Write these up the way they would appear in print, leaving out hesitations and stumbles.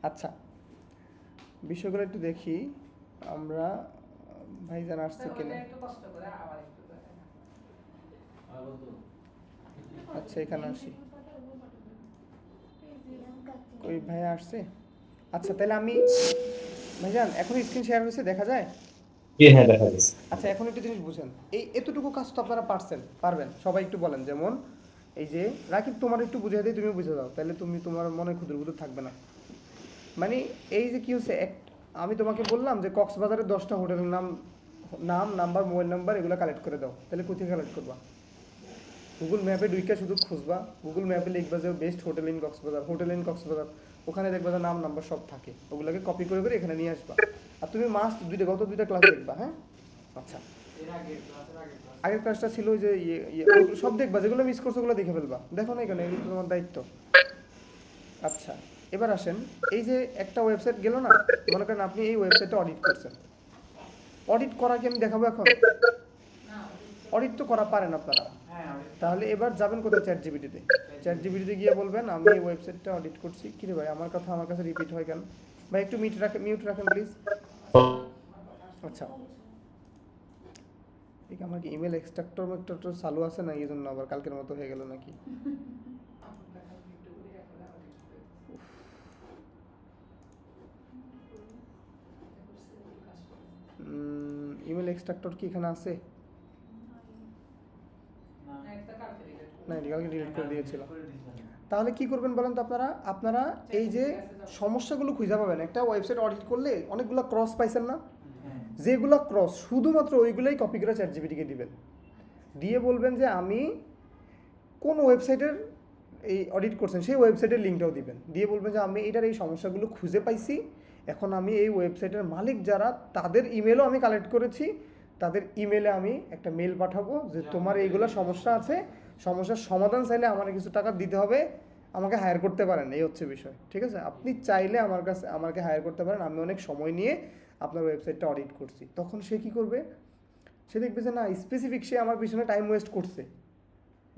আচ্ছা, বিষয়গুলো একটু দেখি আমরা। ভাইজান আসছে কিনা? আচ্ছা, এখানে আসি। ওই ভাইয়া আসছে। আচ্ছা, তাহলে আমি ভাইজান এখন স্ক্রিন শেয়ার হয়েছে, দেখা যায়? জি হ্যাঁ, দেখা যাচ্ছে। আচ্ছা, এখন একটু জিনিস বুঝেন। এই এতটুকু কাজ তো আপনারা পারবেন সবাই, একটু বলেন। যেমন এই যে রাকিব, তোমার একটু বুঝিয়ে দিই, তুমি বুঝে দাও, তাহলে তুমি তোমার মনে ক্ষুদ্র ক্ষুদ্র থাকবে না। মানে এই যে কি হচ্ছে, আমি তোমাকে বললাম যে কক্সবাজারের 10টা হোটেলের নাম, নাম্বার, মোবাইল নাম্বার এগুলো কালেক্ট করে দাও, তাহলে কোথায় কালেক্ট করবা? গুগল ম্যাপে ঢুকে শুধু খুঁজবা, গুগল ম্যাপে লিখবা যে বেস্ট হোটেল ইন কক্সবাজার, ওখানে দেখবা যে নাম নাম্বার সব থাকে, ওগুলোকে কপি করে করে এখানে নিয়ে আসবা। আর তুমি মাস্ট গত দুইটা ক্লাস দেখবা, হ্যাঁ? আচ্ছা, আগের ক্লাসটা ছিল যে ওগুলো সব দেখবা, যেগুলো মিস করছো ওগুলো দেখে ফেলবা, দেখো না এখানে, এগুলো তোমার দায়িত্ব। আচ্ছা, এবার আসেন। এই যে একটা ওয়েবসাইট গেল না, মনে করেন আপনি এই ওয়েবসাইটটা অডিট করছেন। অডিট করা কি আমি দেখাবো এখন? অডিট তো করা পারেন আপনারা। তাহলে এবার যাবেন কোথায়? চ্যাট জিপিটিতে গিয়ে বলবেন আমি এই ওয়েবসাইটটা অডিট করছি। কি রে ভাই, আমার কথা আমার কাছে রিপিট হয় কেন? ভাই একটু মিউট রাখেন প্লিজ। আচ্ছা, ঠিক, আমার কি ইমেল এক্সট্রাক্টর চালু আছে না, এই জন্য আবার কালকের মতো হয়ে গেল নাকি? ইমেল এক্সট্রাক্টর কি এখানে আছে? না, এটা কালকে ডিলিট করে দিয়েছিলাম। তাহলে কি করবেন বলেন তো আপনারা? আপনারা এই যে সমস্যাগুলো খুঁজে পাবেন, একটা ওয়েবসাইট অডিট করলে অনেকগুলো ক্রস পাইছেন না, যেগুলো ক্রস শুধুমাত্র ওইগুলোই কপি করে চ্যাট জিপিটিকে দিবেন। দিয়ে বলবেন যে আমি কোন ওয়েবসাইটের এই অডিট করছেন সেই ওয়েবসাইটের লিঙ্কটাও দিবেন। দিয়ে বলবেন যে আমি এটার এই সমস্যাগুলো খুঁজে পাইছি, এখন আমি এই ওয়েবসাইটের মালিক যারা তাদের ইমেলও আমি কালেক্ট করেছি, তাদের ইমেলে আমি একটা মেল পাঠাবো যে তোমার এইগুলো সমস্যা আছে, সমস্যার সমাধান চাইলে আমার কিছু টাকা দিতে হবে, আমাকে হায়ার করতে পারেন। এই হচ্ছে বিষয়, ঠিক আছে? আপনি চাইলে আমাকে হায়ার করতে পারেন, আমি অনেক সময় নিয়ে আপনার ওয়েবসাইটটা অডিট করছি। তখন সে কি করবে? সে দেখবে যে না, স্পেসিফিক সে আমার পিছনে টাইম ওয়েস্ট করছে।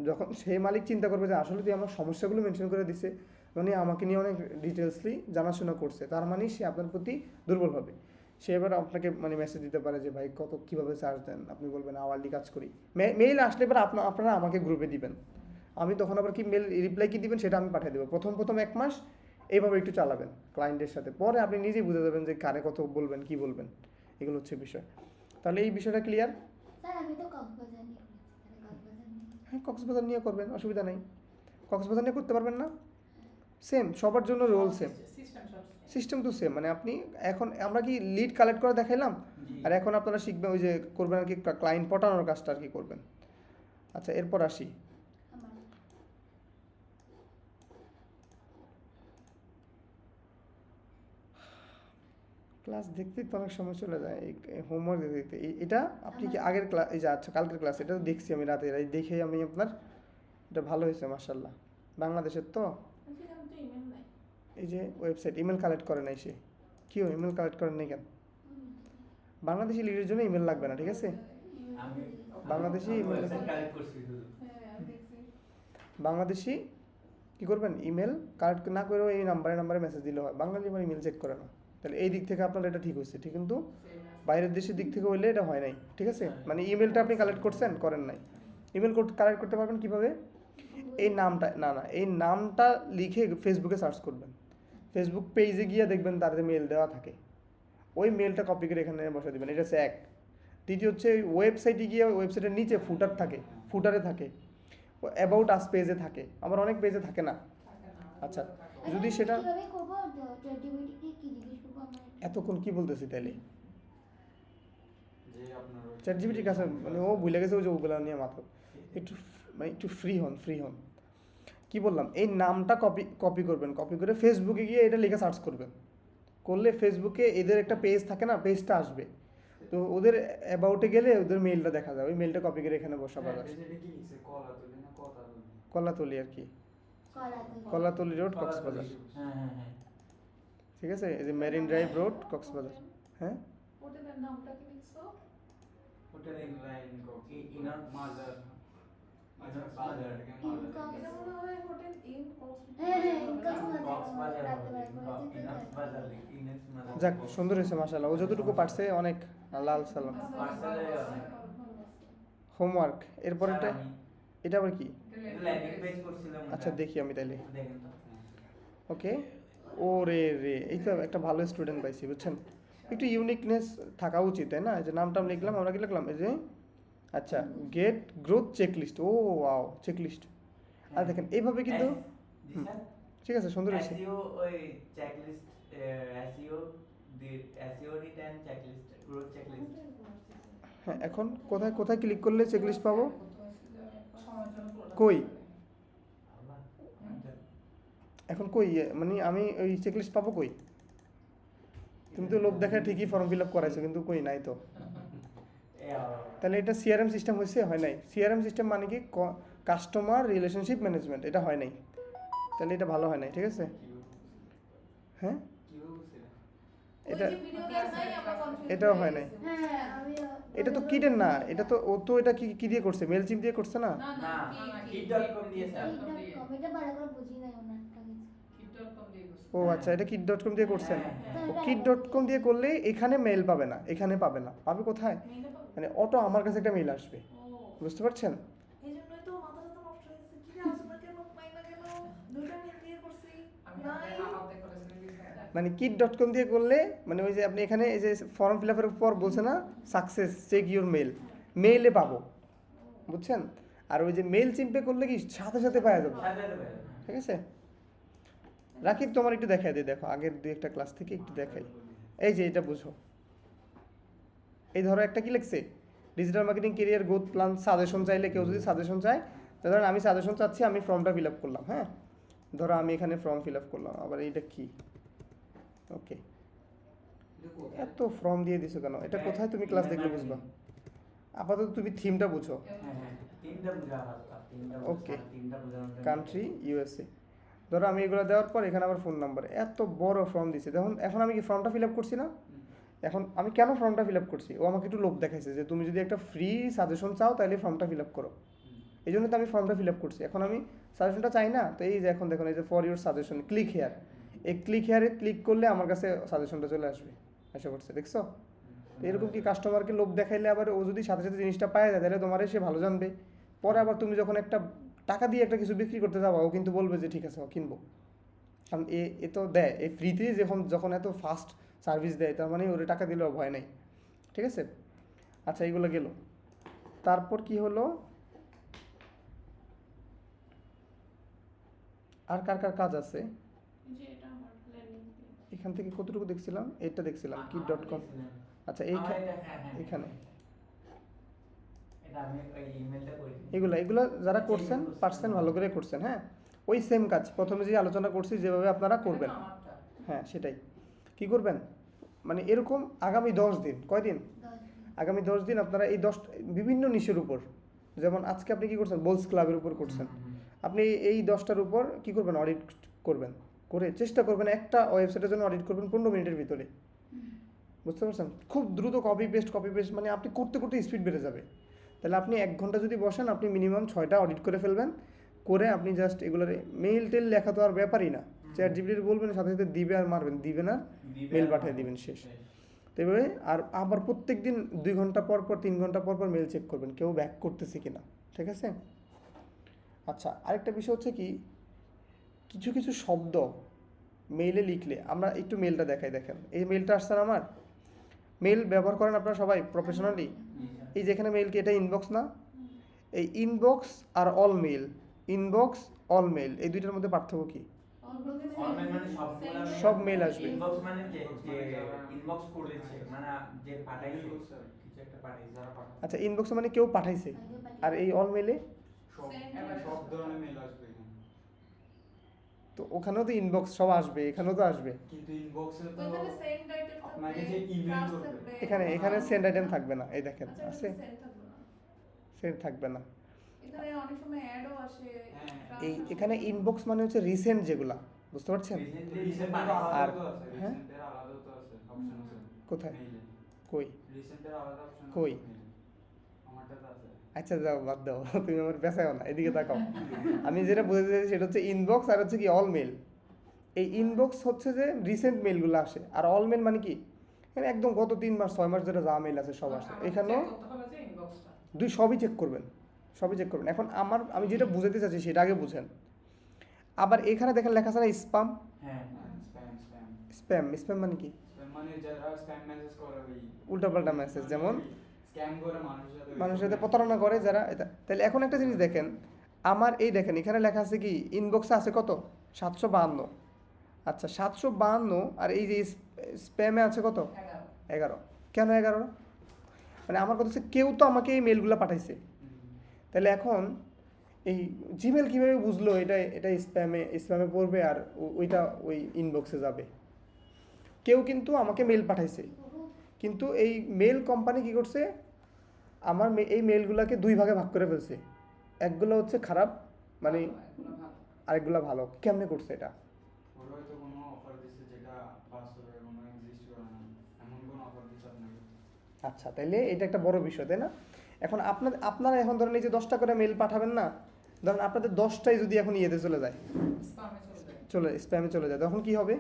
যখন সেই মালিক চিন্তা করবে যে আসলে তুই আমার সমস্যাগুলো মেনশন করে দিছে, মানে আমাকে নিয়ে অনেক ডিটেলসলি জানাশোনা করছে, তার মানে সে আপনার প্রতি দুর্বল হবে। সে এবার আপনাকে মানে মেসেজ দিতে পারে যে ভাই কীভাবে চার্জ দেন? আপনি বলবেন আওয়ারলি কাজ করি। মেইল আসলে এবার আপনারা আমাকে গ্রুপে দিবেন, আমি তখন আবার কি মেল রিপ্লাই কী দিবেন সেটা আমি পাঠিয়ে দেবো। প্রথম 1 মাস এইভাবে একটু চালাবেন ক্লায়েন্টের সাথে, পরে আপনি নিজেই বুঝে যাবেন যে কারে কত বলবেন, কি বলবেন। এগুলো হচ্ছে বিষয়। তাহলে এই বিষয়টা ক্লিয়ার? হ্যাঁ, কক্সবাজার নিয়ে করবেন, অসুবিধা নেই। কক্সবাজার নিয়ে করতে পারবেন না? সেম, সবার জন্য রোল সেম, সিস্টেম তো সেম। মানে আপনি এখন আমরা কি লিড কালেক্ট করে দেখাইলাম, আর এখন আপনারা শিখবেন ওই যে করবেন আর কি, ক্লায়েন্ট পটানোর কাজটা আর কি করবেন। আচ্ছা, এরপর আসি। ক্লাস দেখতে তো অনেক সময় চলে যায়, এই হোমওয়ার্ক দেখতে দেখতে। এটা আপনি কি আগের ক্লাস, এই যে আচ্ছা কালকের ক্লাস, এটা দেখছি আমি রাতে, এই দেখেই আমি আপনার, এটা ভালো হয়েছে মাশাল্লাহ। বাংলাদেশের তো এই যে ওয়েবসাইট ইমেল কালেক্ট করে নাই সে, কেউ ইমেল কালেক্ট করেন নাই কেন? বাংলাদেশি লিডের জন্য ইমেল লাগবে না, ঠিক আছে? বাংলাদেশি ইমেল, বাংলাদেশি কী করবেন, ইমেল কালেক্ট না করেও এই নাম্বারে মেসেজ দিলে হয়, বাঙালি আমার ইমেল চেক করে না। তাহলে এই দিক থেকে আপনার এটা ঠিক হয়েছে, ঠিক, কিন্তু বাইরের দেশের দিক থেকে হইলে এটা হয় নাই, ঠিক আছে? মানে ইমেলটা আপনি কালেক্ট করছেন, করেন নাই। ইমেল কালেক্ট করতে পারবেন কীভাবে? এই নামটা, না এই নামটা লিখে ফেসবুকে সার্চ করবেন, ফেসবুক পেজে গিয়ে দেখবেন তাদের মেল দেওয়া থাকে, ওই মেলটা কপি করে এখানে বসে দেবেন। এটা হচ্ছে এক। দ্বিতীয় হচ্ছে ওয়েবসাইটে গিয়ে ওয়েবসাইটের নিচে ফুটারে থাকে, অ্যাবাউট আস পেজে থাকে, আমার অনেক পেজে থাকে না। আচ্ছা, যদি সেটা এতক্ষণ কি বলতেছি তাইলে চ্যাট জিপিটির কাছে, মানে ও ভুলে গেছে ওই যে ওগুলো নিয়ে মাথা, একটু মানে একটু ফ্রি হন। কি বললাম, এই নামটা কপি করবেন, কপি করে ফেসবুকে গিয়ে এটা লিখে সার্চ করবেন, করলে ফেসবুকে এদের একটা পেজ থাকে না, পেজটা আসবে, তো ওদের অ্যাবাউটে গেলে ওদের মেলটা দেখা যাবে, ওই মেলটা কপি করে এখানে বসাবার আছে। কলাতলি আর কি, কলাতলি রোড কক্সবাজার, ঠিক আছে? এই যে মেরিন ড্রাইভ রোড কক্সবাজার। হ্যাঁ, হোটেলের নামটা কি লিখছো? হোটেলের লাইন কি ইনার মাজার, মাজার বাজার, এটা মনে হয় হোটেল ইন কক্সবাজার। কক্সবাজার হবে, ইনার মাদার ইংলিশ মাদার যাক সুন্দর হয়েছে মাশাআল্লাহ, ও যতটুকু পারছে অনেক। লাল সালাম। হোমওয়ার্ক এরপরেরটা এটা আবার কি? ল্যান্ডিং পেজ করছিলাম। আচ্ছা দেখি আমি তাইলে। দেখেন তো। ওকে, ও রে রে, এই তো একটা ভালো স্টুডেন্ট পাইছি বুঝছেন। একটু ইউনিকনেস থাকা উচিত, তাই না? এই যে নামটাম লিখলাম, আমরা কি লিখলাম এই যে, আচ্ছা গেট গ্রোথ চেকলিস্ট, ও ওয়াও চেকলিস্ট। আর দেখেন এইভাবে কিন্তু জি স্যার। ঠিক আছে, সুন্দর হয়েছে। SEO ওই চেকলিস্ট SEO রিট এন্ড চেকলিস্ট গ্রোথ চেকলিস্ট। হ্যাঁ, এখন কোথায় কোথায় ক্লিক করলে চেকলিস্ট পাবো? কই এখন কই মানে আমি ওই চেকলিস্ট পাবো কই? তুমি তো লোভ দেখায় ঠিকই ফর্ম ফিল আপ করাইছো, কিন্তু কই নাই তো। তাহলে এটা সিআরএম সিস্টেম হয়েছে? হয় নাই। সিআরএম সিস্টেম মানে কি? কাস্টমার রিলেশনশিপ ম্যানেজমেন্ট, এটা হয় নাই। তাহলে এটা ভালো হয় নাই, ঠিক আছে। হ্যাঁ এটা এটাও হয় নাই। এটা তো কিডের না, এটা তো ও তো এটা কি কি দিয়ে করছে? মেল চিপ দিয়ে করছে না? না kit.com দিয়ে স্যার। এটা ভালো করে বুঝি নাই ওনারটা কিছু। kit.com দিয়ে করছে। ও আচ্ছা, এটা কিট.কম দিয়ে করছেন। হ্যাঁ, ও কিট.কম দিয়ে করলে এখানে মেল পাবে না, এখানে পাবে না। পাবে কোথায়? মেইলে পাবো? মানে অটো আমার কাছে একটা মেল আসবে, ও, বুঝতে পারছেন? এইজন্যই তো মাথা টাথা নষ্ট হয়ে গেছে। কি রে আসলে কেন পাই না কেন? দুইটা মেল দিয়ে করছি। আমি নাই। হাতে করেছিলাম রিসার্চ। মানে কিট.কম দিয়ে করলে মানে ওই যে আপনি এখানে এই যে ফর্ম ফিল আপের পর বলছে না সাকসেস চেক ইউর মেল, মেইলে পাবো, বুঝছেন? আর ওই যে মেল চিম্পে করলে কি সাথে সাথে পাওয়া যাবে, সাথে সাথে ঠিক আছে। রাকিব তোমার একটু দেখাই দিই, দেখো আগের দুই একটা ক্লাস থেকে একটু দেখাই। এই যে এটা বুঝো, এই ধরো একটা কি লিখছে, digital marketing career growth plan suggestion চাইলে, কেউ যদি সাজেশন চায়, তো ধরেন আমি সাজেশন চাচ্ছি, আমি ফর্মটা ফিল আপ করলাম। হ্যাঁ, ধরো আমি এখানে ফর্ম ফিল আপ করলাম, আবার এইটা কি? ওকে, এত ফর্ম দিয়ে দিছো কেন? এটা কোথায় তুমি ক্লাস দেখলে বুঝবা। আপাতত তুমি থিমটা বুঝো। তিনটা বুঝা হালকা তিনটা Okay. তিনটা বুঝানোর জন্য কান্ট্রি ইউএসএ, ধরো আমি এগুলো দেওয়ার পর এখানে আবার ফোন নাম্বার, এত বড় ফর্ম দিছে। দেখুন এখন আমি কি ফর্মটা ফিল আপ করছি না? এখন আমি কেন ফর্মটা ফিল আপ করছি? ও আমাকে একটু লোভ দেখাইছে যে তুমি যদি একটা ফ্রি সাজেশন চাও তাহলে ফর্মটা ফিল আপ করো, এই জন্য তো আমি ফর্মটা ফিল আপ করছি। এখন আমি সাজেশনটা চাই না, তো এই যে এখন দেখুন এই যে for your suggestion click here, এই ক্লিক হেয়ারে ক্লিক করলে আমার কাছে সাজেশনটা চলে আসবে, আশা করছে। দেখছো তো এরকম কি কাস্টমারকে লোভ দেখাইলে আবার ও যদি সাথে সাথে জিনিসটা পায় যায়, তাহলে তোমার সে ভালো জানবে। পরে আবার তুমি যখন একটা টাকা দিয়ে একটা কিছু বিক্রি করতে যাবো, ও কিন্তু বলবে যে ঠিক আছে ও কিনবো, কারণ এ তো দেয় এই ফ্রিতে, যখন যখন এত ফাস্ট সার্ভিস দেয়, তার মানে ওরে টাকা দিলেও ভয় নেই, ঠিক আছে। আচ্ছা এইগুলো গেল, তারপর কি হলো, আর কার কার কাজ আছে যে এটা আমার ল্যান্ডিং পেজ। এখান থেকে? কতটুকু দেখছিলাম? এটা দেখছিলাম কিট.কম। আচ্ছা এখানে এটা আমি ওই ইমেলটা করি এগুলো যারা করছেন পারছেন, ভালো করে করছেন। হ্যাঁ, ওই সেম কাজ প্রথমে যে আলোচনা করছি যেভাবে আপনারা করবেন, এটা আমারটা। হ্যাঁ সেটাই। কি করবেন মানে এরকম আগামী 10 দিন, কয়দিন? 10 দিন। আগামী 10 দিন আপনারা এই 10 বিভিন্ন নিশের উপর, যেমন আজকে আপনি কি করছেন, বোলস ক্লাবের উপর করছেন, আপনি এই 10টার উপর কি করবেন, অডিট করবেন, করে চেষ্টা করবেন একটা ওয়েবসাইটের জন্য অডিট করবেন 15 মিনিটের ভিতরে, বুঝতে পারছেন? খুব দ্রুত কপি পেস্ট মানে আপনি করতে করতে স্পিড বেড়ে যাবে। তাহলে আপনি 1 ঘন্টা যদি বসেন, আপনি মিনিমাম 6টা অডিট করে ফেলবেন, করে আপনি জাস্ট এগুলোর মেইল টেল লেখা তো আর ব্যাপারই না, চ্যাট জিপিটির বলবেন সাথে সাথে দিবে আর মারবেন, দিবেন আর মেল পাঠিয়ে দিবেন, শেষ। তো এভাবে আর আবার প্রত্যেক দিন 2 ঘন্টা পর পর 3 ঘন্টা পর পর মেল চেক করবেন কেউ ব্যাক করতেছে কিনা, ঠিক আছে। আচ্ছা আরেকটা বিষয় হচ্ছে কি, কিছু কিছু শব্দ মেইলে লিখলে, আমরা একটু মেলটা দেখাই, দেখেন এই মেলটা আসছে না আমার, মেল ব্যবহার করেন আপনারা সবাই প্রফেশনালি। এই যেখানে মেল কি এটা ইনবক্স না? এই ইনবক্স আর all mail, inbox all mail, এই দুইটার মধ্যে পার্থক্য কি? অনলাইন মানে সবগুলা সব মেল আসবে। ইনবক্স মানে যে ইনবক্স করেছে মানে যে পাঠাইছে কিছু একটা পাঠাইছে যারা পাঠায় আচ্ছা ইনবক্স মানে কেউ পাঠাইছে, আর এই অল মেলে সব ধরনের মেল আসবে এখানে। তো ওখানেও তো ইনবক্স সব আসবে, এখানেও তো আসবে, কিন্তু ইনবক্সে তো ওইখানে সেন্ড আইটেম আপনাকে যে ইমেল করবে এখানে সেন্ড আইটেম থাকবে না, এই দেখেন আচ্ছা আছে, সেন্ড থাকবে না। সেন্ড থাকবে না। এখানে অনেক সময় অ্যাডও আসে। হ্যাঁ। এই এখানে ইনবক্স মানে হচ্ছে রিসেন্ট যেগুলা, বুঝতে পারছেন? রিসেন্টের আর- আলাদা তো আছে, হ্যাঁ? রিসেন্টের আলাদা তো আছে, অপশন আছে কোথায়? মেইলে। কই? রিসেন্টের আলাদা অপশন কই? আমারটা তো আছে। আচ্ছা যাও বাদ দাও, তুমি আমার পেছাও না, এদিকে তাকাও। আমি যেটা বুঝতে চাইছি সেটা হচ্ছে ইনবক্স আর হচ্ছে কি অল মেল। এই ইনবক্স হচ্ছে যে রিসেন্ট মেলগুলো আসে, আর অল মেল মানে কি মানে একদম গত 3 মাস 6 মাস ধরে যা মেল আছে সব আসে। এখানেও সবই চেক করবেন, সবই চেক করবেন। এখন আমি যেটা বুঝাতে চাচ্ছি সেটা আগে বুঝেন। আবার এখানে দেখেন লেখা আছে না স্পাম, হ্যাঁ স্প্যাম মানে কি মানে যারা স্প্যাম মেসেজ করে ওই উল্টাপাল্টা মেসেজ, যেমন স্ক্যাম করে মানুষের সাথে প্রতারণা করে যারা এটা। তাহলে এখন একটা জিনিস দেখেন, আমার এই দেখেন এখানে লেখা আছে কি ইনবক্সে আছে কত 752। আচ্ছা 752, আর এই যে স্প্যামে আছে কত 11। কেন 11? মানে আমার কথা হচ্ছে কেউ তো আমাকে এই মেলগুলো পাঠাইছে। তাহলে এখন এই জিমেল কীভাবে বুঝলো এটা এটা স্প্যামে পড়বে আর ওইটা ওই ইনবক্সে যাবে? কেউ কিন্তু আমাকে মেল পাঠাইছে, কিন্তু এই মেল কোম্পানি কি করছে, আমার এই মেলগুলোকে 2 ভাগে ভাগ করে ফেলছে। একগুলো হচ্ছে খারাপ মানে আরেকগুলো ভালো। কেমনে করছে এটা? ওরা হয়তো কোনো অফার দিচ্ছে যেটা বাস্তবে কোনো এক্সিস্ট করে না, এমন কোনো অফার দিচ্ছে আপনাকে। আচ্ছা তাইলে এটা একটা বড় বিষয়, তাই না? এখন আপনারা এখন ধরেন এই যে 10টা করে মেল পাঠাবেন না, ধরেন আপনাদের 10টাই যদি এখন ইয়েতে চলে যায়, স্প্যামে চলে যায়, তখন কি হবে?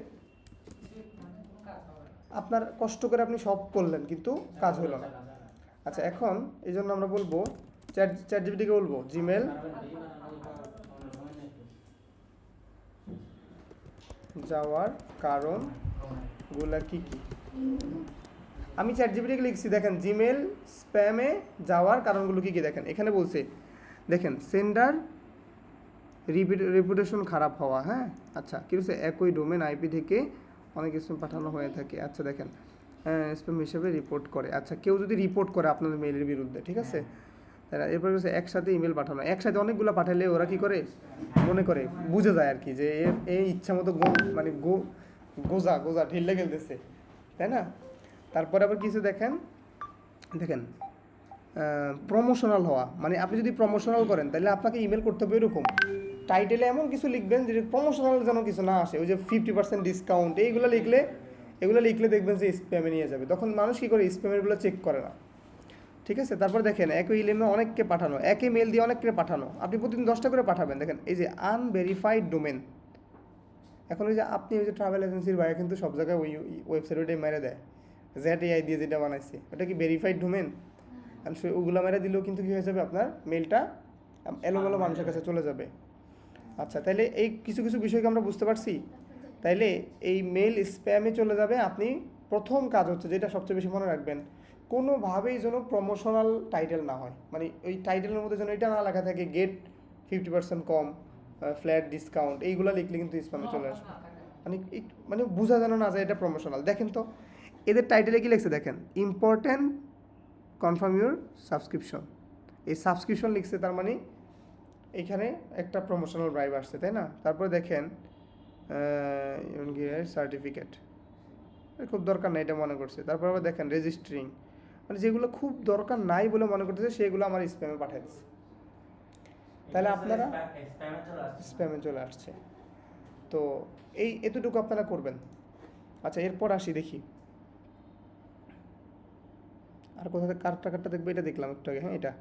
আপনার কষ্ট করে আপনি সব করলেন কিন্তু কাজ হলো না। আচ্ছা এখন এই জন্য আমরা বলবো চ্যাট জিপিটিকে বলবো জিমেল যাওয়ার কারণগুলা কি কি। আমি চ্যাট জিপিটিকে লিখছি, দেখেন জিমেল স্প্যামে যাওয়ার কারণগুলো কি কি। দেখেন এখানে বলছে, দেখেন সেন্ডার রেপুটেশন খারাপ হওয়া। হ্যাঁ আচ্ছা কি বলছে, একই ডোমেন আইপি থেকে অনেক স্প্যাম পাঠানো হয়ে থাকে। আচ্ছা দেখেন স্প্যাম হিসেবে রিপোর্ট করে। আচ্ছা কেউ যদি রিপোর্ট করে আপনাদের মেইলের বিরুদ্ধে, ঠিক আছে, এরপর হচ্ছে একসাথে ইমেল পাঠানো, একসাথে অনেকগুলো পাঠালে ওরা কি করে মনে করে বুঝে যায় আর কি যে এই ইচ্ছা মতো মানে গোজা ঢিল্লে গেলতেছে, তাই না? তারপরে আবার কিছু দেখেন প্রমোশনাল হওয়া, মানে আপনি যদি প্রমোশনাল করেন তাহলে আপনাকে ইমেল করতে হবে এরকম টাইটেলে এমন কিছু লিখবেন যে প্রমোশনাল যেন কিছু না আসে, ওই যে 50% ডিসকাউন্ট এগুলো লিখলে দেখবেন যে স্প্যামে নিয়ে যাবে। তখন মানুষ কী করে স্প্যামেরগুলো চেক করে না, ঠিক আছে? তারপর দেখেন একই ইমেলে অনেককে পাঠানো, একই মেল দিয়ে অনেককে পাঠানো, আপনি প্রতিদিন 10টা করে পাঠাবেন। দেখেন এই যে আনভেরিফাইড ডোমেন, এখন ওই যে আপনি ওই যে ট্রাভেল এজেন্সির বাইরে কিন্তু সব জায়গায় ওই ওয়েবসাইট ওইটাই মেরে দেয়, ZAI দিয়ে যেটা বানাইছে ওটা কি ভেরিফাইড ডোমেন? কারণ ওগুলো মেরে দিলেও কিন্তু কী হয়ে যাবে, আপনার মেলটা এলোমেলো মানুষের কাছে চলে যাবে। আচ্ছা তাইলে এই কিছু কিছু বিষয়কে আমরা বুঝতে পারছি। তাইলে এই মেল স্প্যামে চলে যাবে, আপনি প্রথম কাজ হচ্ছে যেটা সবচেয়ে বেশি মনে রাখবেন, কোনোভাবেই যেন প্রমোশনাল টাইটেল না হয়, মানে ওই টাইটেলের মধ্যে যেন এটা না লেখা থাকে গেট 50% কম, ফ্ল্যাট ডিসকাউন্ট, এইগুলো লিখলে কিন্তু স্প্যামে চলে আসবে। মানে বোঝা যেন না যায় এটা প্রমোশনাল। দেখেন তো এদের টাইটেলে কি লিখছে, দেখেন ইম্পর্ট্যান্ট কনফার্ম ইউর সাবস্ক্রিপশন, এই সাবস্ক্রিপশন লিখছে, তার মানে এখানে একটা প্রমোশনাল ড্রাইভ আসছে, তাই না? তারপরে দেখেন সার্টিফিকেট খুব দরকার নাই এটা মনে করছে। তারপর আবার দেখেন রেজিস্ট্রিং, মানে যেগুলো খুব দরকার নাই বলে মনে করতেছে সেগুলো আমার স্প্যামে পাঠিয়ে দিচ্ছে, তাহলে আপনারা স্প্যামে চলে আসছে। তো এতটুকু আপনারা করবেন। আচ্ছা এরপর আসি দেখি আর কোথা থেকে কার্ডটা দেখবো, এটা দেখলাম একটু আগে। হ্যাঁ এটা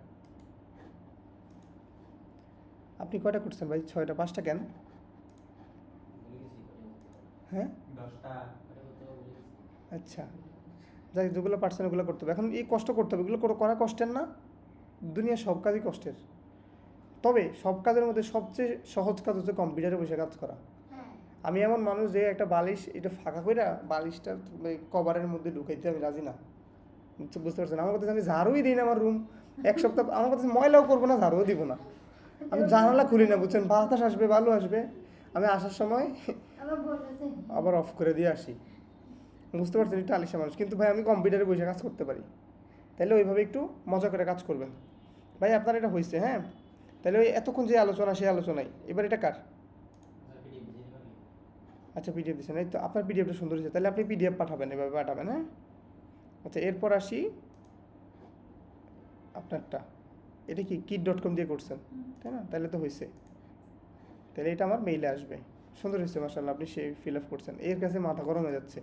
আপনি কয়টা করছেন ভাই? 6টা 5টা কেন? হ্যাঁ 10টা। আচ্ছা যাই যেগুলো পারছেন ওগুলো করতে হবে। এখন এই কষ্ট করতে হবে, এগুলো করা কষ্টের না, দুনিয়ার সব কাজই কষ্টের। তবে সব কাজের মধ্যে সবচেয়ে সহজ কাজ হচ্ছে কম্পিউটারে বসে কাজ করা। আমি এমন মানুষ যে একটা বালিশ এটা ফাঁকা করে বালিশটা কভারের মধ্যে ঢুকাইতে আমি রাজি না, বুঝতে পারছেন? আমার কথা আমি ঝাড়ুই দিই না আমার রুম 1 সপ্তাহ, আমার কথা ময়লাও করবো না, ঝাড়ুও দিব না, আমি জানালা খুলি না, বুঝছেন? বাতাস আসবে ভালো আসবে, আমি আসার সময় আবার অফ করে দিয়ে আসি, বুঝতে পারছেন? একটু আলিশা মানুষ, কিন্তু ভাই আমি কম্পিউটারে বসে কাজ করতে পারি। তাহলে ওইভাবে একটু মজা করে কাজ করবেন ভাই। আপনার এটা হয়েছে? হ্যাঁ তাহলে ওই এতক্ষণ যে আলোচনা সেই আলোচনায় এবার এটা কার? আচ্ছা পিডিএফ দিচ্ছেন, এই তো আপনার পিডিএফটা সুন্দর হয়েছে, তাহলে আপনি পিডিএফ পাঠাবেন, এভাবে পাঠাবেন। হ্যাঁ আচ্ছা এরপর আসি আপনারটা, এটা কি kit.com দিয়ে করছেন তাই না? তাহলে তো হয়েছে, তাহলে এটা আমার মেইলে আসবে। সুন্দর হয়েছে মাশাআল্লাহ, আপনি সেই ফিল আপ করছেন। এর কাছে মাথা গরম হয়ে যাচ্ছে,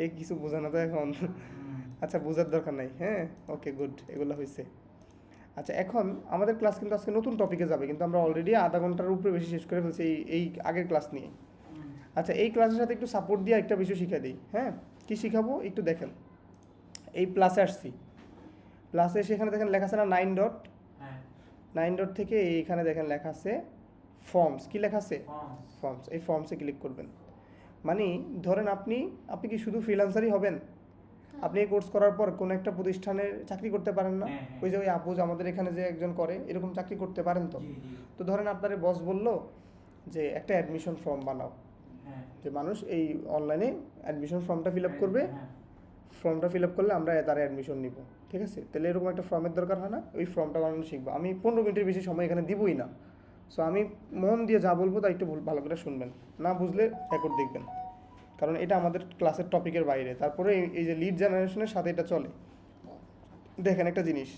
এই কিছু বোঝানো তো এখন। আচ্ছা বোঝার দরকার নাই। হ্যাঁ ওকে গুড, এগুলো হয়েছে। আচ্ছা এখন আমাদের ক্লাস কিন্তু আজকে নতুন টপিকে যাবে, কিন্তু আমরা অলরেডি আধা ঘন্টার উপরে বেশি শেষ করে ফেলছি এই আগের ক্লাস নিয়ে। আচ্ছা, এই ক্লাসের সাথে একটু সাপোর্ট দিয়ে একটা বিষয় শিখা দিই। হ্যাঁ, কি শিখাবো একটু দেখেন। এই প্লাসে আসছি, প্লাসে সেখানে দেখেন লেখা আছে না 9 ডট, হ্যাঁ 9 ডট থেকে এইখানে দেখেন লেখা আছে ফর্মস। কি লেখা আছে? ফর্মস। ফর্মস। এই ফর্মসে ক্লিক করবেন। মানে ধরেন আপনি কি শুধু ফ্রিল্যান্সারই হবেন? আপনি এই কোর্স করার পর কোনো একটা প্রতিষ্ঠানে চাকরি করতে পারেন না? হ্যাঁ, হ্যাঁ। ওই যে ওই আপুজ আমাদের এখানে যে একজন করে, এরকম চাকরি করতে পারেন তো? জি জি তো ধরেন আপনার বস বললো যে একটা অ্যাডমিশন ফর্ম বানাও, হ্যাঁ যে মানুষ এই অনলাইনে অ্যাডমিশন ফর্মটা ফিল আপ করবে, হ্যাঁ ফর্মটা ফিল আপ করলে আমরা তার অ্যাডমিশন নিব। ঠিক আছে, তাহলে এরকম একটা ফর্মের দরকার হয় না? ওই ফর্মটা বানানো শিখবো। আমি 15 মিনিটের বেশি সময় এখানে দিবই না। সো আমি মন দিয়ে যা বলবো তা একটু ভালো করে শুনবেন, না বুঝলে রেকর্ড দেখবেন, কারণ এটা আমাদের ক্লাসের টপিকের বাইরে। তারপরে এই যে লিড জেনারেশনের সাথে এটা চলে। দেখেন একটা জিনিস,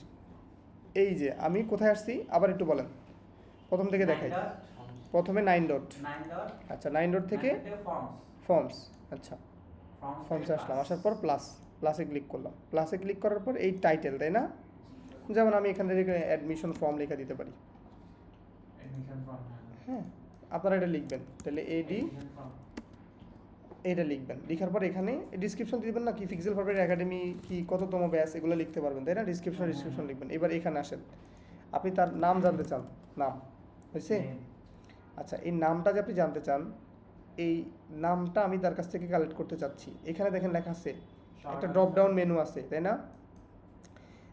এই যে আমি কোথায় আসছি আবার একটু বলেন, প্রথম থেকে দেখাই। প্রথমে 9 ডট, 9 ডট আচ্ছা 9 ডট থেকে ফর্মস। ফর্মস, আচ্ছা ফর্মস ফর্মসে আসলাম, আসার পর প্লাসে ক্লিক করলাম। প্লাসে ক্লিক করার পর এই টাইটেল, তাই না? যেমন আমি এখান থেকে অ্যাডমিশন ফর্ম লেখা দিতে পারি। Admission form. হ্যাঁ, আপনারা এটা লিখবেন, তাহলে এডি এটা লিখবেন। লেখার পর এখানে ডিসক্রিপশন দিবেন না, কি পিক্সেল ফাইবার একাডেমি কি কততম ব্যাচ এগুলো লিখতে পারবেন, তাই না? ডিসক্রিপশন লিখবেন। এবার এখানে আসেন, আপনি তার নাম জানতে চান, নাম হয়েছে? আচ্ছা, এই নামটা যে আপনি জানতে চান, এই নামটা আমি তার কাছ থেকে কালেক্ট করতে চাচ্ছি। এখানে দেখেন লেখা আছে একটা ড্রপ ডাউন মেনু আছে, তাই না?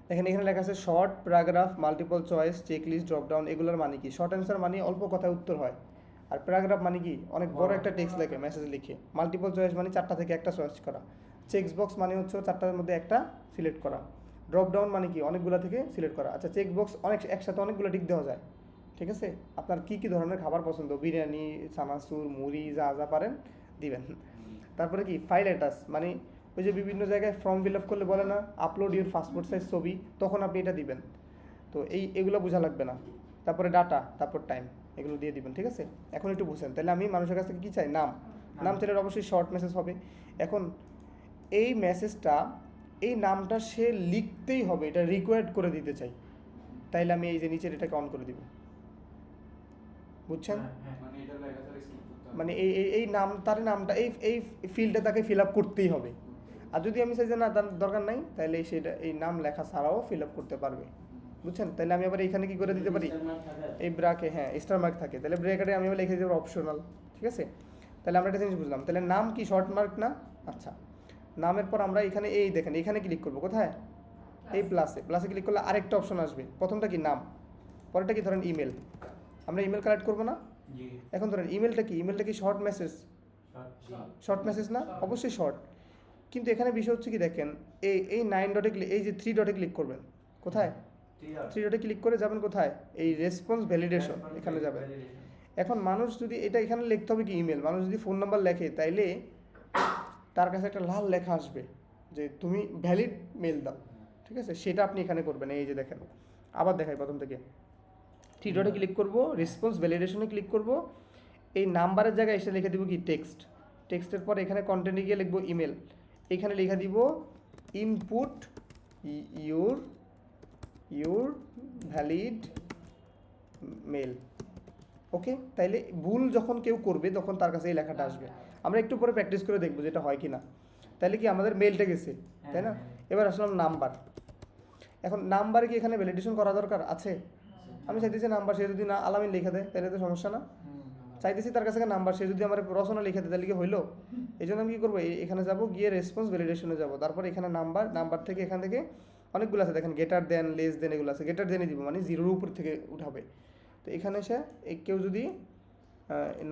দেখেন এখানে লেখা আছে short, paragraph, multiple choice, checklist, drop down. এগুলোর মানে কি? শর্ট অ্যান্সার মানে অল্প কথায় উত্তর হয়, আর প্যারাগ্রাফ মানে কি? অনেক বড় একটা টেক্সট লেখে, মেসেজ লিখে। মাল্টিপল চয়েস মানে 4টা থেকে একটা চয়েস করা। চেক বক্স মানে হচ্ছে 4টার মধ্যে একটা সিলেক্ট করা। ড্রপ ডাউন মানে কি? অনেকগুলো থেকে সিলেক্ট করা। আচ্ছা, চেক বক্স একসাথে অনেকগুলো টিক দেওয়া যায়, ঠিক আছে? আপনার কি কি ধরনের খাবার পছন্দ, বিরিয়ানি, চানাচুর, মুড়ি, যা যা পারেন দিবেন। তারপরে কি? ফাইল অ্যাটাচ মানে ওই যে বিভিন্ন জায়গায় ফর্ম ফিল আপ করলে বলে না আপলোড ইউর পাসপোর্ট সাইজ ছবি, তখন আপনি এটা দিবেন। তো এগুলো বোঝা লাগবে না। তারপরে ডাটা, তারপর টাইম, এগুলো দিয়ে দিবেন, ঠিক আছে? এখন একটু বুঝেন, তাহলে আমি মানুষের কাছ থেকে কী চাই? নাম চাইলে অবশ্যই শর্ট মেসেজ হবে। এখন এই মেসেজটা, এই নামটা সে লিখতেই হবে, এটা রিকোয়ার্ড করে দিতে চাই, তাইলে আমি এই যে নিচের এটাকে অন করে দিব। বুঝছেন? মানে এটা লেখা ছাড়া স্কিপ করতে হবে। মানে এই নাম, তার নামটা এই ফিল্ডে তাকে ফিল আপ করতেই হবে। আর যদি আমি চাই যে না তার দরকার নাই, তাহলে সেটা এই নাম লেখা ছাড়াও ফিল আপ করতে পারবে। বুঝছেন? তাহলে আমি আবার এইখানে কি করে দিতে পারি? এই ব্রাকে, হ্যাঁ স্টার মার্ক থাকে, তাহলে ব্রেকেটে আমি আবার লিখে দিতে পারি অপশনাল, ঠিক আছে? তাহলে আমরা একটা জিনিস বুঝলাম, তাহলে নাম কি শর্ট মার্ক না? আচ্ছা, নামের পর আমরা এখানে এই দেখেন এখানে ক্লিক করবো, কোথায়? এই প্লাসে ক্লিক করলে আরেকটা অপশন আসবে। প্রথমটা কি? নাম। পরেরটা কি? ধরেন ইমেল। আমরা ইমেল কালেক্ট করবো না? জি এখন ধরেন ইমেলটা কি? ইমেলটা কি শর্ট মেসেজ? শর্ট মেসেজ না? অবশ্যই শর্ট। কিন্তু এখানে বিষয় হচ্ছে কি দেখেন, এই 9 ডটে এই যে 3 ডটে ক্লিক করবেন, কোথায়? 3 ডটে ক্লিক করে যাবেন কোথায়? এই রেসপন্স ভ্যালিডেশন, এখানে যাবেন। এখন মানুষ যদি এটা এখানে লিখতে হবে কি? ইমেল। মানুষ যদি ফোন নাম্বার লেখে, তাইলে তার কাছে একটা লাল লেখা আসবে যে তুমি ভ্যালিড মেল দাও, ঠিক আছে? সেটা আপনি এখানে করবেন। এই যে দেখেন, আবার দেখাই প্রথম থেকে। 3 ডটে ক্লিক করব, রেসপন্স ভ্যালিডেশনে ক্লিক করব, এই নাম্বারের জায়গায় এসে লিখে দিব কি? টেক্সটের পর এখানে কন্টেন্টে গিয়ে লিখবো ইমেল। এখানে লিখে দিব ইনপুট ইউর ভ্যালিড মেল। ওকে, তাইলে ভুল যখন কেউ করবে তখন তার কাছে এই লেখাটা আসবে। আমরা একটু পরে প্র্যাকটিস করে দেখবো যেটা হয় কি না। তাইলে কি আমাদের মেলটা গেছে, তাই না? এবার আসলাম নাম্বার। এখন নাম্বারে কি এখানে ভ্যালিডেশন করা দরকার আছে? আমি চাইতেছি নাম্বার, সে যদি না আলামিন লিখে দেয় তাহলে তো সমস্যা না। চাইতেছি তার কাছে নাম্বার, সে যদি আমার রচনা লিখে দেয় তাহলে কি হইলো? এই জন্য আমি কী করবো? এখানে যাব, গিয়ে রেসপন্স ভ্যালিডেশনে যাব, তারপর এখানে নাম্বার থেকে এখান থেকে অনেকগুলো আছে দেখেন, গেটার দেন, লেস দেন, এগুলো আছে। গেটার দেনই দিব, মানে 0-র উপর থেকে উঠাবে। তো এখানে এসে কেউ যদি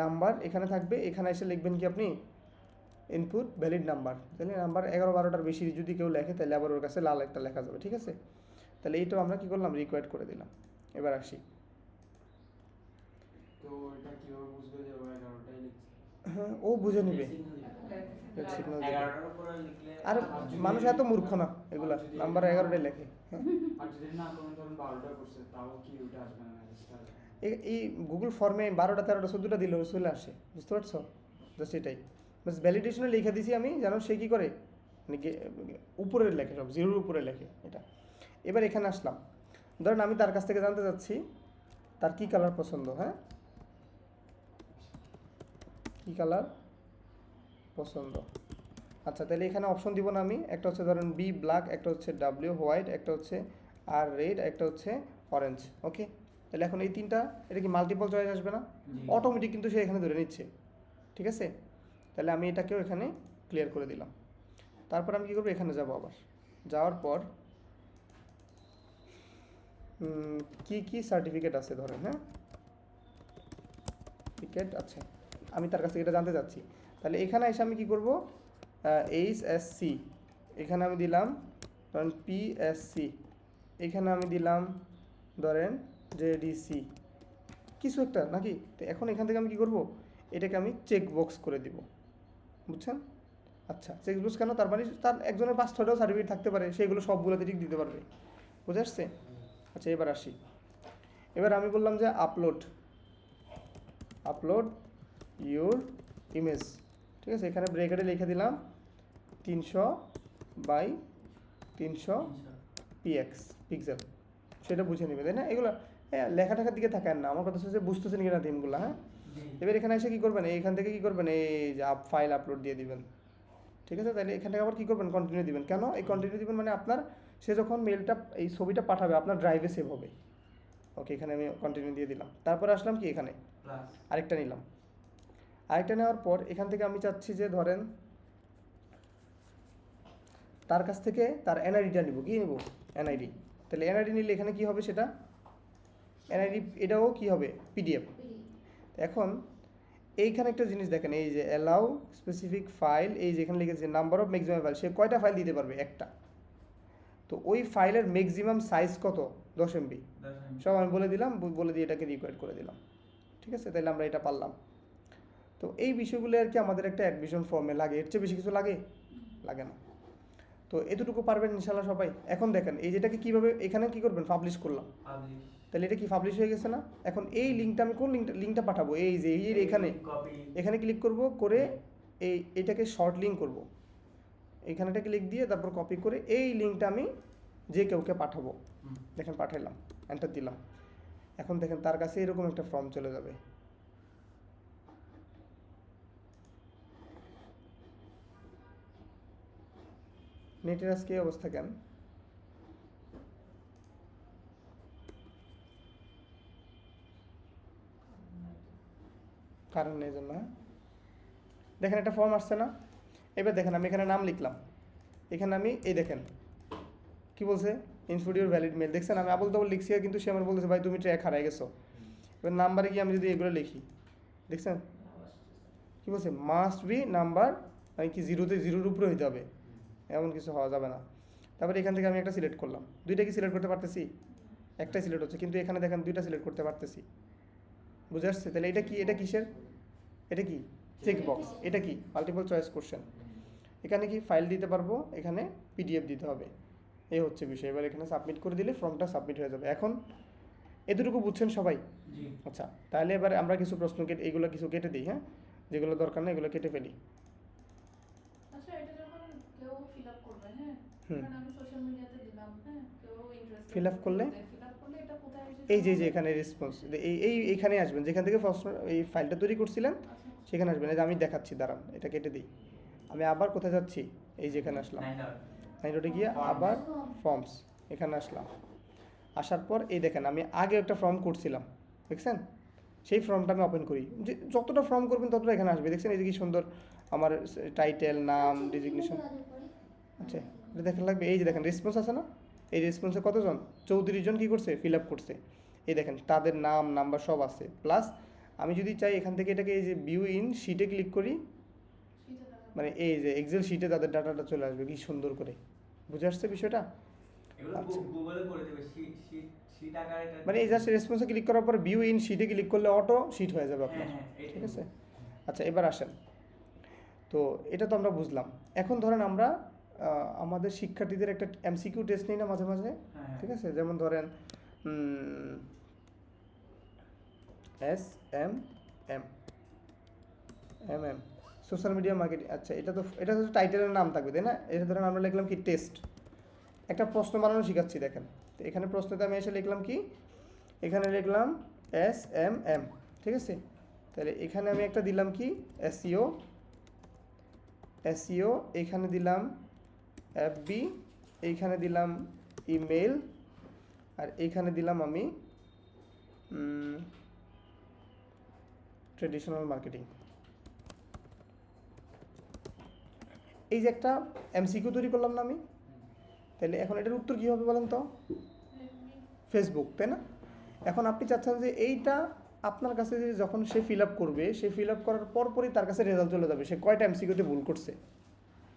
নাম্বার এখানে থাকবে, এখানে এসে লিখবেন কি আপনি? Input valid number. তাহলে নাম্বার 11-12টার বেশি যদি কেউ লেখে তাহলে আবার ওর কাছে লাল একটা লেখা যাবে, ঠিক আছে? তাহলে এইটাও আমরা কী করলাম? রিকোয়ার্ড করে দিলাম। এবার আসি, তো এটা কিভাবে বুঝবে যে ও 11টাই লিখছে? হ্যাঁ ও বুঝে নেবে। সিগন্যাল দিবে। 11টার উপরে লিখলে আর মানুষ এত মূর্খ না, এগুলা নাম্বার 11টাই লেখে। হ্যাঁ, আর যদি না কোনো ধরুন 12টা করছে, তাও কি ওটা আসবে না মেসেজটা? এই গুগল ফর্মে 12টা 13টা 14টা দিলে চলে আসে, বুঝতে পারছো? জাস্ট এটাই বাস। ভ্যালিডেশনে লিখে দিছি আমি, জানো সে কী করে? মানে উপরে লেখে, সব 0-র উপরে লেখে এটা। এবার এখানে আসলাম, ধরেন আমি তার কাছ থেকে জানতে চাচ্ছি তার কী কালার পছন্দ। হ্যাঁ, কী কালার পছন্দ। আচ্ছা, তাহলে এখানে অপশন দিব না আমি, একটা হচ্ছে ধরেন বি ব্ল্যাক, একটা হচ্ছে ডাব্লিউ হোয়াইট, একটা হচ্ছে আর রেড, একটা হচ্ছে অরেঞ্জ। ওকে, তাহলে এখন এই তিনটা, এটা কি মাল্টিপল চয়েস আসবে না? অটোমেটিক কিন্তু সে এখানে ধরে নিচ্ছে। ঠিক আছে, তাহলে আমি এটাকেও এখানে ক্লিয়ার করে দিলাম। তারপর আমি কী করবো, এখানে যাব, আবার যাওয়ার পর কি কি সার্টিফিকেট আছে ধরেন, হ্যাঁ সার্টিফিকেট আছে, আমি তার কাছ থেকে এটা জানতে চাচ্ছি। তাহলে এখানে এসে আমি কী করবো, এইচএসসি এখানে আমি দিলাম, ধরেন পিএসসি এখানে আমি দিলাম, ধরেন জেডিসি কিছু একটা নাকি। তো এখন এখান থেকে আমি কী করবো, এটাকে আমি চেক বক্স করে দিব, বুঝছেন? আচ্ছা, চেক বক্স কেন, তার মানে তার একজনের 5-6টাও সার্টিফিকেট থাকতে পারে, সেগুলো সবগুলোতে ঠিক দিতে পারবে। বুঝে আসছে? আচ্ছা, এবার আসি, এবার আমি বললাম যে আপলোড ইউর ইমেজ। ঠিক আছে, এখানে ব্রেকেটে লিখে দিলাম 300x300 px পিক্সেল, সেটা বুঝে নেবে, তাই না? এগুলো লেখাটার দিকে থাকেন না, আমার কথা হচ্ছে যে বুঝতেছেন কিনা থিমগুলো। হ্যাঁ, এবার এখানে এসে কী করবেন, এইখান থেকে কী করবেন, এই যে ফাইল আপলোড দিয়ে দিবেন। ঠিক আছে, তাহলে এখান থেকে আবার কী করবেন, কন্টিনিউ দিবেন। কেন এই কন্টিনিউ দিবেন, মানে আপনার সে যখন মেলটা এই ছবিটা পাঠাবে আপনার ড্রাইভে সেভ হবে। ওকে, এখানে আমি কন্টিনিউ দিয়ে দিলাম। তারপরে আসলাম কি, এখানে আরেকটা নিলাম। আরেকটা নেওয়ার পর এখান থেকে আমি চাচ্ছি যে ধরেন তার কাছ থেকে তার এনআইডিটা নিব। কি নিব? এনআইডি। তাহলে এনআইডি নিলে এখানে কি হবে, সেটা এনআইডি, এটাও কি হবে, পিডিএফ। এখন এইখানে একটা জিনিস দেখেন, এই যে অ্যালাউ স্পেসিফিক ফাইল, এই যে এখানে লিখেছে নাম্বার অফ ম্যাক্সিমাম ফাইল, সে কয়টা ফাইল দিতে পারবে? একটা। তো ওই ফাইলের ম্যাক্সিমাম সাইজ কত? 10 MB। সব আমি বলে দিলাম, বলে দিয়ে এটাকে রিকোয়ার্ড করে দিলাম। ঠিক আছে, তাহলে আমরা এটা পারলাম। তো এই বিষয়গুলো আর কি আমাদের একটা অ্যাডমিশন ফর্মে লাগে, এর চেয়ে বেশি কিছু লাগে না। তো এতটুকু পারবেন ইনশাল্লাহ সবাই। এখন দেখেন এই যেটাকে কীভাবে এখানে কী করবেন, পাবলিশ করলাম, তাহলে এটা কি পাবলিশ হয়ে গেছে না? এখন এই লিঙ্কটা আমি কোন লিঙ্কটা পাঠাবো, এই যে এখানে ক্লিক করব, করে এটাকে শর্ট লিঙ্ক করব, এইখানেটা ক্লিক দিয়ে তারপর কপি করে এই লিঙ্কটা আমি যে কেউকে পাঠাবো। দেখেন পাঠাইলাম, এন্টার দিলাম। এখন দেখেন তার কাছে এরকম একটা ফর্ম চলে যাবে। নেটের আজকে এই অবস্থা কেন? কারণ নেই জন্য। হ্যাঁ, দেখেন একটা ফর্ম আসছে না? এবার দেখেন আমি এখানে নাম লিখলাম, এখানে আমি এই দেখেন কি বলছে, ইনপুট ইউর ভ্যালিড মেল। দেখছেন আমি আবল তাবল লিখছি, কিন্তু সে আমার বলতেছে ভাই তুমি ট্র্যাক হারাই গেছো। এবার নাম্বারে গিয়ে আমি যদি এগুলো লিখি, দেখছেন কি বলছে, মাস্ট বি নাম্বার, মানে কি 0-0 উপরে হইতে হবে, এমন কিছু হওয়া যাবে না। তারপরে এখান থেকে আমি একটা সিলেক্ট করলাম, দুইটা কি সিলেক্ট করতে পারতেছি? একটাই সিলেক্ট হচ্ছে, কিন্তু এখানে দেখেন দুইটা সিলেক্ট করতে পারতেছি। বুঝে আসছে? তাহলে এটা কি, এটা কিসের, এটা কি চেক বক্স, এটা কি মাল্টিপল চয়েস কোশ্চেন। এখানে কি ফাইল দিতে পারবো, এখানে পিডিএফ দিতে হবে, এই হচ্ছে বিষয়। এবার এখানে সাবমিট করে দিলে ফর্মটা সাবমিট হয়ে যাবে। এখন এতটুকু বুঝছেন সবাই? আচ্ছা, তাহলে এবার আমরা কিছু প্রশ্ন এইগুলো কিছু কেটে দিই। হ্যাঁ, যেগুলো দরকার না এগুলো কেটে ফেলি। আচ্ছা, এটা যখন কেউ ফিল আপ করবে, হ্যাঁ, কারণ আমি সোশ্যাল মিডিয়াতে দিলাম, হ্যাঁ, কেউ ইন্টারেস্টেড ফিল আপ করলে এটা কোথায় এসে এই যে এখানে রেসপন্স, এইখানে আসবেন, যেখান থেকে ফার্স্ট এই ফাইলটা তৈরি করছিলেন সেখানে আসবেন। এই যে আমি দেখাচ্ছি, দাঁড়ান এটা কেটে দিই। আমি আবার কোথায় যাচ্ছি, এই যে এখানে আসলাম, 9 গিয়ে আবার ফর্মস, এখানে আসলাম। আসার পর এই দেখেন আমি আগে একটা ফর্ম করছিলাম, দেখছেন? সেই ফর্মটা আমি ওপেন করি, যে যতটা ফর্ম করবেন ততটা এখানে আসবে। দেখছেন এই যে কি সুন্দর আমার টাইটেল, নাম, ডিজিগনেশন। আচ্ছা, এটা দেখেন লাগবে, এই যে দেখেন রেসপন্স আছে না, এই রেসপন্সে কতজন, 34 জন কী করছে, ফিল আপ করছে। এই দেখেন তাদের নাম, নাম্বার সব আছে। প্লাস আমি যদি চাই এখান থেকে এটাকে এই যে ভিউ ইন শিটে ক্লিক করি, মানে এই যে এক্সেল শিটে তাদের ডাটাটা চলে আসবে কি সুন্দর করে। বুঝে আসছে বিষয়টা? মানে এই জাস্ট রেসপন্সে ক্লিক করার পর ভিউ ইন শিটে ক্লিক করলে অটো শিট হয়ে যাবে আপনার। ঠিক আছে, আচ্ছা এবার আসেন। তো এটা তো আমরা বুঝলাম। এখন ধরেন আমরা আমাদের শিক্ষার্থীদের একটা এমসিকিউ টেস্ট নিই না মাঝে মাঝে, ঠিক আছে? যেমন ধরেন SMM সোশ্যাল মিডিয়া মার্কেটিং। আচ্ছা, এটা হচ্ছে টাইটেলের নাম থাকবে, তাই না? এটা ধরেন আমরা লিখলাম কি টেস্ট, একটা প্রশ্ন বানানো শিখাচ্ছি। দেখেন তো এখানে প্রশ্নতে আমি এসে লিখলাম কি, এখানে লিখলাম SMM, ঠিক আছে? তাহলে এখানে আমি একটা দিলাম কি SEO এসইও, এইখানে দিলাম এফবি, এইখানে দিলাম ইমেল, আর এইখানে দিলাম আমি ট্রেডিশনাল মার্কেটিং। এই যে একটা এমসিকিউ তৈরি করলাম না আমি, তাহলে এখন এটার উত্তর কী হবে বলেন তো? ফেসবুক, তাই না? এখন আপনি চাচ্ছেন যে এইটা আপনার কাছে যে যখন সে ফিল আপ করবে, সে ফিল আপ করার পরপরই তার কাছে রেজাল্ট চলে যাবে সে কয়টা এমসিকিউতে ভুল করছে,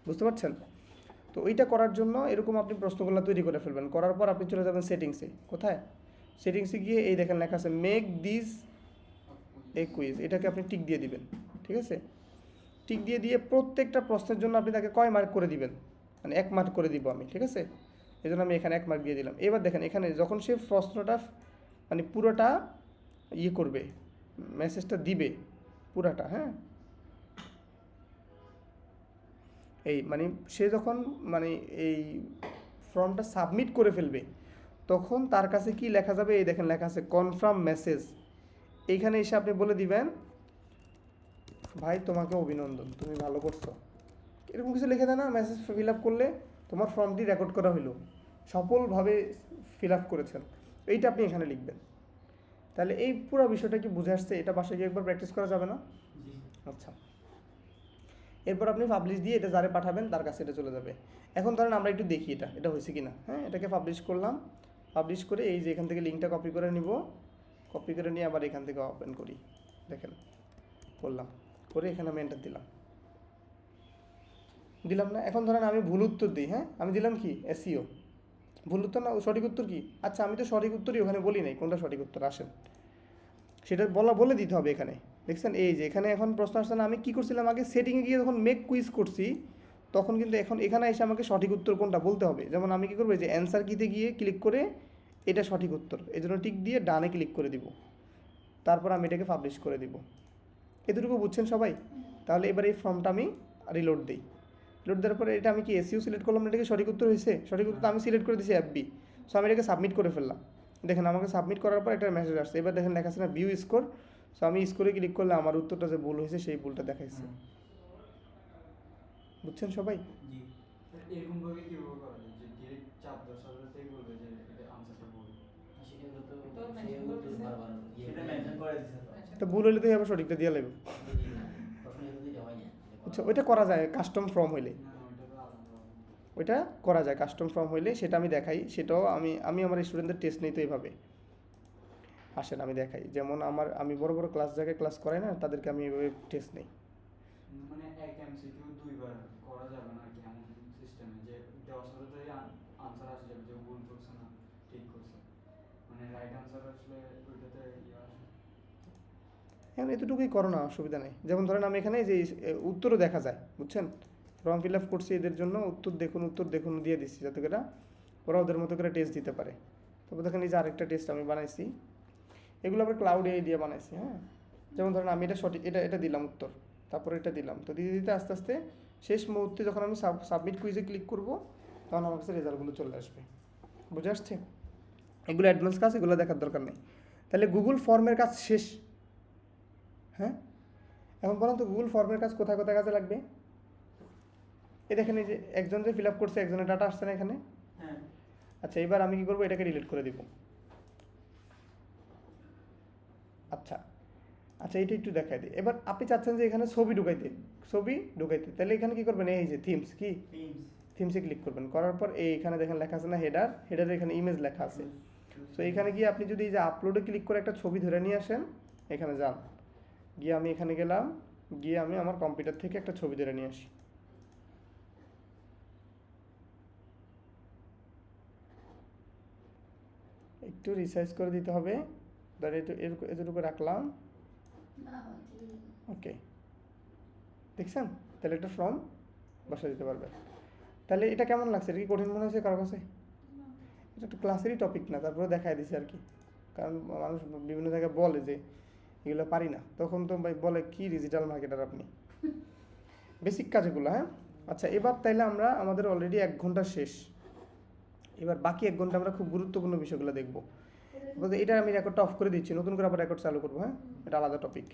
বুঝতে পারছেন? তো ওইটা করার জন্য এরকম আপনি প্রশ্নগুলো তৈরি করে ফেলবেন, করার পর আপনি চলে যাবেন সেটিংসে। কোথায়? সেটিংসে গিয়ে এই দেখেন লেখা আছে মেক দিস এ কুইজ, এটাকে আপনি টিক দিয়ে দিবেন, ঠিক আছে? টিক দিয়ে প্রত্যেকটা প্রশ্নের জন্য আপনি তাকে কয় মার্ক করে দিবেন, মানে 1 মার্ক করে দিব আমি, ঠিক আছে? এই জন্য আমি এখানে 1 মার্ক দিয়ে দিলাম। এবার দেখেন এখানে যখন সে প্রশ্নটা মানে পুরোটা ইয়ে করবে, মেসেজটা দিবে পুরাটা, হ্যাঁ, এই মানে সে যখন মানে এই ফর্মটা সাবমিট করে ফেলবে তখন তার কাছে কি লেখা যাবে, এই দেখেন লেখা আছে কনফার্ম মেসেজ। এইখানে এসে আপনি বলে দিবেন ভাই তোমাকে অভিনন্দন, তুমি ভালো করছো, এরকম কিছু লিখে দেয় না? মেসেজ ফিল আপ করলে তোমার ফর্মটি রেকর্ড করা হলো, সফলভাবে ফিল আপ করেছেন, এইটা আপনি এখানে লিখবেন। তাহলে এই পুরো বিষয়টা কি বুঝে আসছে? এটা বাসায় গিয়ে একবার প্র্যাকটিস করা যাবে না? আচ্ছা, এরপর আপনি পাবলিশ দিয়ে এটা যারে পাঠাবেন তার কাছে এটা চলে যাবে। এখন ধরেন আমরা একটু দেখি এটা হয়েছে কি না। হ্যাঁ, এটাকে পাবলিশ করলাম, পাবলিশ করে এই যে এখান থেকে লিঙ্কটা কপি করে নিব, কপি করে নিয়ে আবার এখান থেকে ওপেন করি, দেখেন করলাম, করে এখানে আমি এন্টার দিলাম না? এখন ধরেন আমি ভুল উত্তর দিই, হ্যাঁ, আমি দিলাম কি এসইও, ভুল উত্তর না, সঠিক উত্তর কি? আচ্ছা, আমি তো সঠিক উত্তরই ওখানে বলি নাই, কোনটা সঠিক উত্তর আসেন সেটা বলে দিতে হবে এখানে। দেখছেন এই যে এখানে এখন প্রশ্ন আসছে না, আমি কী করছিলাম আগে সেটিংয়ে গিয়ে যখন মেক কুইজ করছি তখন কিন্তু এখন এখানে এসে আমাকে সঠিক উত্তর কোনটা বলতে হবে। যেমন আমি কী করবো, যে অ্যান্সার কিতে গিয়ে ক্লিক করে এটা সঠিক উত্তর, এই জন্য টিক দিয়ে ডানে ক্লিক করে দিব, তারপর আমি এটাকে পাবলিশ করে দিব। এতটুকু বুঝছেন সবাই? তাহলে এবার এই ফর্মটা আমি রিলোড দিই, রিলোড দেওয়ার পরে এটা আমি কি এসইও সিলেক্ট করলাম, এটাকে সঠিক উত্তর হয়েছে, সঠিক উত্তর আমি সিলেক্ট করে দিয়েছি এফবি, সো আমি এটাকে সাবমিট করে ফেললাম। দেখেন আমাকে সাবমিট করার পর একটা মেসেজ আসছে, এবার দেখেন লেখা আছে না ভিউ স্কোর, সো আমি স্কোরে ক্লিক করলে আমার উত্তরটা যে ভুল হয়েছে সেই ভুলটা দেখাইছে। বুঝছেন সবাই? জি। এরকম ভাবে কিভাবে করা যায় যে ডিরেক্ট চাপ দর্শকদের বলবে যে এটা আনসারটা ভুল? সেটা মেনশন করে দিছে তো। তো ভুল হলে তো আবার সঠিকটা দিয়ে লাগবে। আচ্ছা, ওইটা করা যায় কাস্টম ফর্ম হইলে, না, ওইটা তো আলাদা হবে। ওইটা করা যায় কাস্টম ফর্ম হইলে, সেটা আমি দেখাই, সেটাও আমি আমার স্টুডেন্টদের টেস্ট নিই তো এইভাবে। আসেন আমি দেখাই, যেমন আমি বড় বড় জায়গায় ক্লাস করাই না, তাদেরকে আমি এইভাবে টেস্ট নিই। মানে এক এমসিকিউ 2বার করা যাবে না কি এমন সিস্টেমে যে দেওয়ার সাথে সাথে আনসার আসে যাবে যে ভুল করছে না ঠিক করছে, মানে রাইট আনসার আসলে ওইটাতে ইয়ে আসে। এখন এতটুকুই করো না, অসুবিধা নেই। যেমন ধরেন আমি এখানে যে উত্তরও দেখা যায়, বুঝছেন, ফর্ম ফিল আপ করছি এদের জন্য, উত্তর দেখুন দিয়ে দিচ্ছি যাতে করে ওরা ওদের মতো করে টেস্ট দিতে পারে। তারপর দেখেন এই যে আরেকটা টেস্ট আমি বানাইছি, এগুলো আবার ক্লাউড এআই দিয়ে বানাইছি। হ্যাঁ, যেমন ধরেন আমি এটা সঠিক এটা দিলাম উত্তর, তারপর এটা দিলাম, তো দিতে আস্তে আস্তে শেষ মুহূর্তে যখন আমি সাবমিট কুইজে ক্লিক করব তখন আমার কাছে রেজাল্টগুলো চলে আসবে। বুঝে আসছে? এগুলো অ্যাডভান্স কাজ, এগুলো দেখার দরকার নেই। তাহলে গুগল ফর্মের কাজ শেষ। হ্যাঁ, এখন বলুন তো গুগল ফর্মের কাজ কোথায় কোথায় কাজে লাগবে? এই দেখেন এই যে একজন যে ফিল আপ করছে, একজনের ডাটা আসছে না এখানে। হ্যাঁ। আচ্ছা, এবার আমি কি করবো, এটাকে ডিলিট করে দিব। আচ্ছা, এটা একটু দেখাই দিই। এবার আপনি চাচ্ছেন যে এখানে ছবি ঢুকাইতে, তাহলে এখানে কি করবেন, এই যে থিমস, কি থিমসে ক্লিক করবেন, করার পর এইখানে দেখেন লেখা আছে না হেডারে এখানে ইমেজ লেখা আছে। তো এইখানে গিয়ে আপনি যদি এই যে আপলোডে ক্লিক করে একটা ছবি ধরে নিয়ে আসেন, এখানে যান, গিয়ে আমি এখানে গেলাম, গিয়ে আমি আমার কম্পিউটার থেকে একটা ছবি ধরে নিয়ে আসি। একটু রিসাইজ করে দিতে হবে, ধর এতটুকু রাখলাম, ওকে, দেখছেন? তাহলে একটা ফর্ম বসা দিতে পারবে। তাহলে এটা কেমন লাগছে? এটা কি কঠিন মনে হয়েছে কারো কাছে? এটা তো ক্লাসেরই টপিক না, তারপরে দেখাই দিছে আর কি, কারণ মানুষ বিভিন্ন জায়গায় বলে যে এগুলো পারি না, তখন তো ভাই বলে কি ডিজিটাল মার্কেটার আপনি, বেসিক কাজগুলো। হ্যাঁ, আচ্ছা, এবার তাইলে আমরা আমাদের অলরেডি 1 ঘন্টা শেষ, এবার বাকি 1 ঘন্টা আমরা খুব গুরুত্বপূর্ণ বিষয়গুলো দেখবো। বলতে এটা আমি রেকর্ডটা অফ করে দিচ্ছি, নতুন করে আবার রেকর্ড চালু করবো। হ্যাঁ, এটা আলাদা টপিক।